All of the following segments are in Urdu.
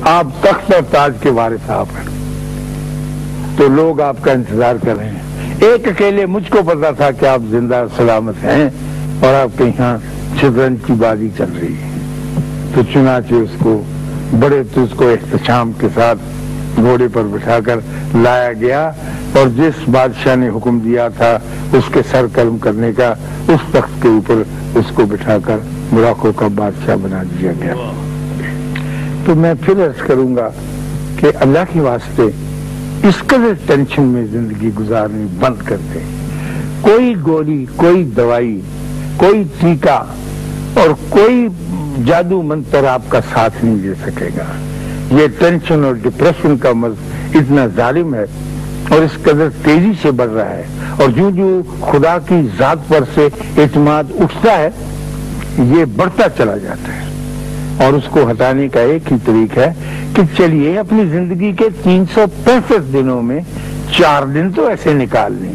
آپ تخت اور تاج کے وارث آپ ہیں، تو لوگ آپ کا انتظار کر رہے ہیں۔ ایک اکیلے مجھ کو پتا تھا کہ آپ زندہ سلامت ہیں اور آپ کے یہاں شطرنج کی بازی چل رہی ہے، تو چنانچہ اس کو بڑے تجھ کو احتشام کے ساتھ گھوڑے پر بٹھا کر لایا گیا، اور جس بادشاہ نے حکم دیا تھا اس کے سر قلم کرنے کا، اس تخت کے اوپر اس کو بٹھا کر موراکو کا بادشاہ بنا دیا گیا۔ تو میں پھر عرض کروں گا کہ اللہ کے واسطے اس قدر ٹینشن میں زندگی گزارنی بند کر دیں۔ کوئی گولی، کوئی دوائی، کوئی ٹیکہ اور کوئی جادو منتر آپ کا ساتھ نہیں دے سکے گا۔ یہ ٹینشن اور ڈپریشن کا مرض اتنا ظالم ہے اور اس قدر تیزی سے بڑھ رہا ہے، اور جو خدا کی ذات پر سے اعتماد اٹھتا ہے یہ بڑھتا چلا جاتا ہے، اور اس کو ہٹانے کا ایک ہی طریقہ ہے کہ چلیے اپنی زندگی کے 365 دنوں میں 4 دن تو ایسے نکال لیں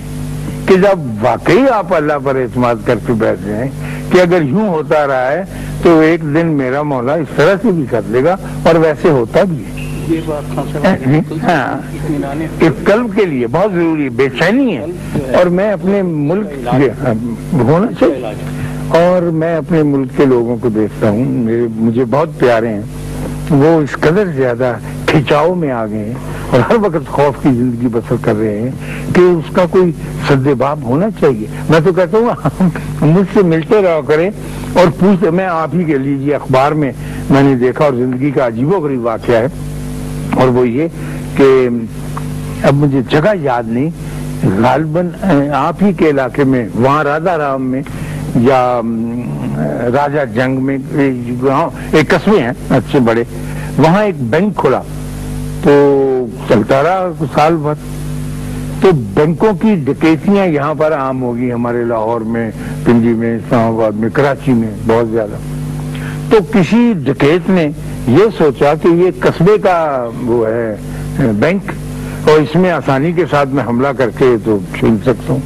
کہ جب واقعی آپ اللہ پر اعتماد کر کے بیٹھ جائیں کہ اگر یوں ہوتا رہا ہے تو ایک دن میرا مولا اس طرح سے بھی کر لے گا، اور ویسے ہوتا بھی ہے۔ ہاں، ایک قلب کے لیے بہت ضروری بے چینی ہے، اور میں اپنے ملک ہونا چاہیے، اور میں اپنے ملک کے لوگوں کو دیکھتا ہوں، مجھے بہت پیارے ہیں، وہ اس قدر زیادہ کھچاؤ میں آ گئے ہیں اور ہر وقت خوف کی زندگی بسر کر رہے ہیں کہ اس کا کوئی سد باب ہونا چاہیے۔ میں تو کہتا ہوں مجھ سے ملتے رہا کریں اور پوچھتے، میں آپ ہی کے لیجیے، اخبار میں میں نے دیکھا اور زندگی کا عجیب و غریب واقعہ ہے، اور وہ یہ کہ اب مجھے جگہ یاد نہیں، غالباً آپ ہی کے علاقے میں، وہاں رادھا رام میں یا راجہ جنگ میں، ایک قصبے ہیں اچھے بڑے، وہاں ایک بینک کھلا تو چلتا رہا سال بھر، تو بینکوں کی ڈکیتیاں یہاں پر عام ہوگی، ہمارے لاہور میں، پنڈی میں، اسلام آباد میں، کراچی میں بہت زیادہ۔ تو کسی ڈکیت نے یہ سوچا کہ یہ قصبے کا وہ ہے بینک، اور اس میں آسانی کے ساتھ میں حملہ کر کے تو چھین سکتا ہوں،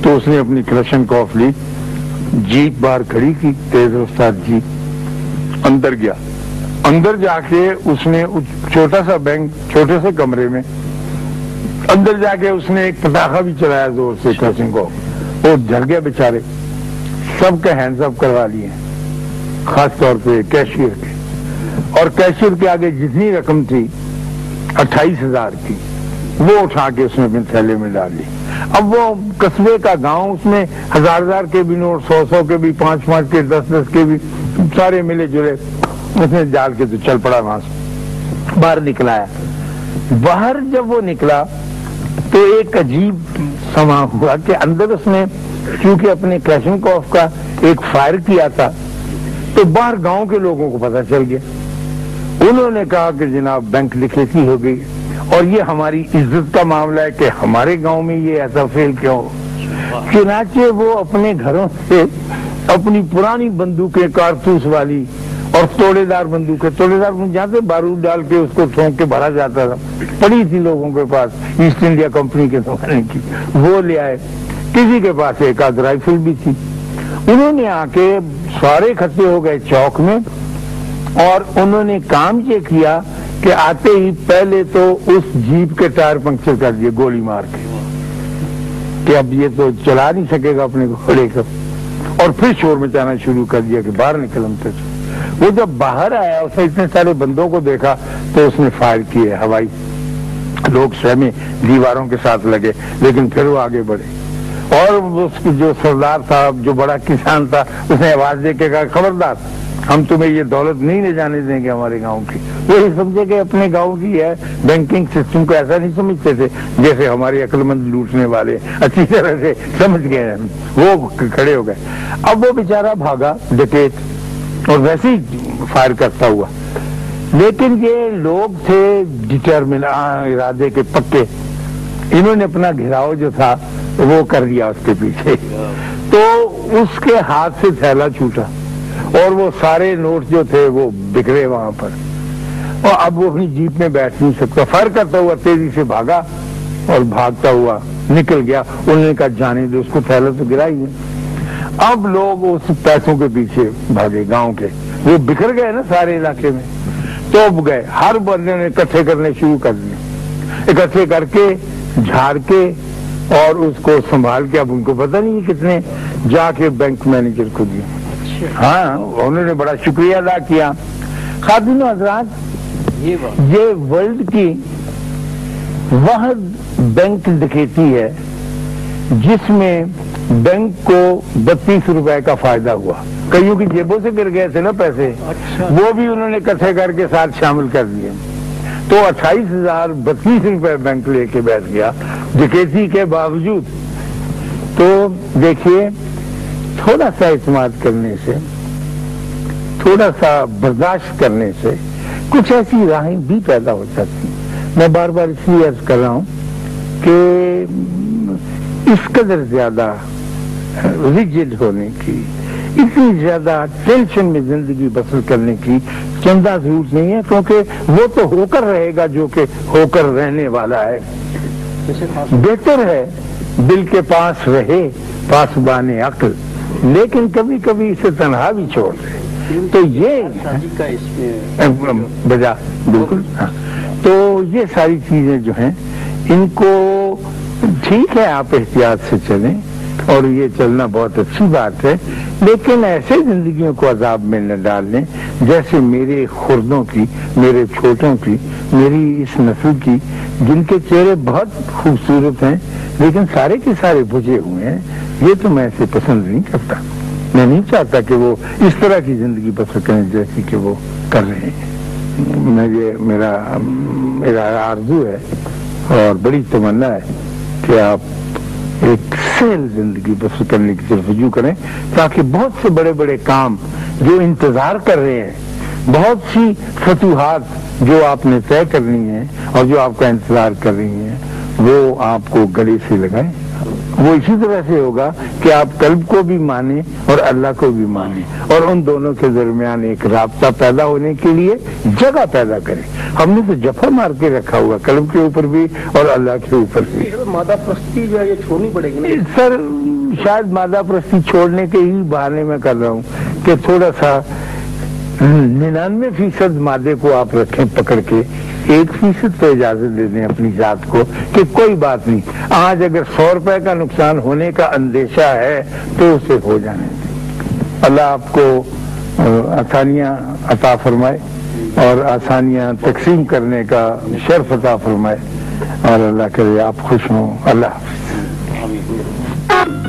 تو اس نے اپنی کلاشنکوف لی، جیپ باہر کھڑی کی، تیز رفتار جیپ، اندر گیا، اندر جا کے اس نے چھوٹا سا بینک، چھوٹے سے کمرے میں اندر جا کے اس نے ایک پٹاخہ بھی چلایا زور سے، کلاشنکوف، وہ جل گیا بیچارے، سب کے ہینڈز اپ کروا لیے، خاص طور پہ کیشیئر کے، اور کیشیئر کے آگے جتنی رقم تھی 28,000 کی، وہ اٹھا کے اس نے اپنے تھیلے میں ڈال لی۔ اب وہ قصبے کا گاؤں، اس میں 1000 کے بھی نوٹ، 100 کے بھی، 5 کے، 10 کے بھی، سارے ملے جلے اس نے ڈال کے تو چل پڑا، وہاں سے باہر نکلا ہے۔ باہر جب وہ نکلا تو ایک عجیب سما ہوا کہ اندر اس نے چونکہ اپنے کلاشنکوف کا ایک فائر کیا تھا، تو باہر گاؤں کے لوگوں کو پتہ چل گیا، انہوں نے کہا کہ جناب بینک ڈکیتی ہو گئی، اور یہ ہماری عزت کا معاملہ ہے کہ ہمارے گاؤں میں یہ ایسا فیل کیوں ہو۔ چنانچہ وہ اپنے گھروں سے اپنی پرانی بندوقیں، کارتوس والی اور توڑے دار بندوقیں، توڑے دار جہاں سے بارود ڈال کے اس کو ٹھونک کے بھرا جاتا تھا، پڑی تھی لوگوں کے پاس ایسٹ انڈیا کمپنی کے زمانے کی، وہ لے آئے، کسی کے پاس ایک آدھ رائفل بھی تھی۔ انہوں نے آ کے سارے اکٹھے ہو گئے چوک میں، اور انہوں نے کام یہ کیا کہ آتے ہی پہلے تو اس جیپ کے ٹائر پنکچر کر دیے گولی مار کے، کہ اب یہ تو چلا نہیں سکے گا اپنے گھوڑے کو، اور پھر شور مچانا شروع کر دیا کہ باہر نکل ہم تک۔ وہ جب باہر آیا، اس نے اتنے سارے بندوں کو دیکھا تو اس نے فائر کیے ہوائی، لوگ سہمے، دیواروں کے ساتھ لگے، لیکن پھر وہ آگے بڑھے، اور اس جو سردار تھا، جو بڑا کسان تھا، اس نے آواز دے کے کہا خبردار، ہم تمہیں یہ دولت نہیں لے جانے دیں گے ہمارے گاؤں کی۔ وہ یہ سمجھے کہ اپنے گاؤں کی ہے، بینکنگ سسٹم کو ایسا نہیں سمجھتے تھے جیسے ہمارے عقل مند لوٹنے والے اچھی طرح سے سمجھ گئے ہیں، وہ کھڑے ہو گئے۔ اب وہ بیچارہ بھاگا ڈکیت، اور ویسے ہی فائر کرتا ہوا، لیکن یہ لوگ تھے ڈٹرمن، ارادے کے پکے، انہوں نے اپنا گھیراؤ جو تھا وہ کر دیا اس کے پیچھے، تو اس کے ہاتھ سے تھیلا چھوٹا، اور وہ سارے نوٹ جو تھے وہ بکھرے وہاں پر، اور اب وہ اپنی جیپ میں بیٹھ نہیں سکتا، فائر کرتا ہوا تیزی سے بھاگا اور بھاگتا ہوا نکل گیا۔ انہوں نے کہا جانے دو اس کو، تھیلا تو گرا ہی ہے۔ اب لوگ اس پیسوں کے پیچھے بھاگے گاؤں کے، وہ بکھر گئے نا سارے علاقے میں، توپ گئے، ہر بندے نے اکٹھے کرنے شروع کر دیے، اکٹھے کر کے جھاڑ کے اور اس کو سنبھال کے، اب ان کو پتہ نہیں کتنے، جا کے بینک مینیجر کو دیا۔ ہاں انہوں نے بڑا شکریہ ادا کیا۔ خاتون و حضرات، یہ ورلڈ کی واحد بینک ڈکیتی ہے جس میں بینک کو 32 روپے کا فائدہ ہوا۔ کئیوں کی جیبوں سے گر گئے تھے نا پیسے، وہ بھی انہوں نے اکٹھے کر کے ساتھ شامل کر دیے، تو 28,032 روپے بینک لے کے بیٹھ گیا ڈکیتی کے باوجود۔ تو دیکھیے، تھوڑا سا اعتماد کرنے سے، تھوڑا سا برداشت کرنے سے کچھ ایسی راہیں بھی پیدا ہو سکتی ہیں۔ میں بار بار اس لیے عرض کر رہا ہوں کہ اس قدر زیادہ ریجڈ ہونے کی، اتنی زیادہ ٹینشن میں زندگی بسر کرنے کی چندہ ضرورت نہیں ہے، کیونکہ وہ تو ہو کر رہے گا جو کہ ہو کر رہنے والا ہے۔ بہتر ہے دل کے پاس رہے پاسبان عقل، لیکن کبھی کبھی اسے تنہا بھی چھوڑ دے، تو یہ بجا بالکل۔ تو یہ ساری چیزیں جو ہیں، ان کو ٹھیک ہے آپ احتیاط سے چلیں، اور یہ چلنا بہت اچھی بات ہے، لیکن ایسے زندگیوں کو عذاب میں نہ ڈال دیں جیسے میرے خردوں کی، میرے چھوٹوں کی، میری اس نسل کی، جن کے چہرے بہت خوبصورت ہیں لیکن سارے کے سارے بجھے ہوئے ہیں۔ یہ تو میں اسے پسند نہیں کرتا، میں نہیں چاہتا کہ وہ اس طرح کی زندگی بسر کریں جیسی کہ وہ کر رہے ہیں۔ میرا آرزو ہے اور بڑی تمنا ہے کہ آپ ایک سیل زندگی بسر کرنے کی طرف رجوع کریں، تاکہ بہت سے بڑے بڑے کام جو انتظار کر رہے ہیں، بہت سی فتوحات جو آپ نے طے کرنی ہیں اور جو آپ کا انتظار کر رہی ہیں، وہ آپ کو گلے سے لگائیں۔ وہ اسی طرح سے ہوگا کہ آپ قلب کو بھی مانیں اور اللہ کو بھی مانیں، اور ان دونوں کے درمیان ایک رابطہ پیدا ہونے کے لیے جگہ پیدا کریں۔ ہم نے تو جفا مار کے رکھا ہوا قلب کے اوپر بھی اور اللہ کے اوپر بھی۔ مادہ پرستی جو ہے یہ چھوڑنی پڑے گی سر، شاید مادہ پرستی چھوڑنے کے ہی بہانے میں کر رہا ہوں کہ تھوڑا سا 99% مادے کو آپ رکھیں پکڑ کے، 1% تو اجازت دے دیں اپنی ذات کو کہ کوئی بات نہیں، آج اگر 100 روپے کا نقصان ہونے کا اندیشہ ہے تو اسے ہو جانے دیں۔ اللہ آپ کو آسانیاں عطا فرمائے اور آسانیاں تقسیم کرنے کا شرف عطا فرمائے، اور اللہ کرے آپ خوش ہوں۔ اللہ حافظ۔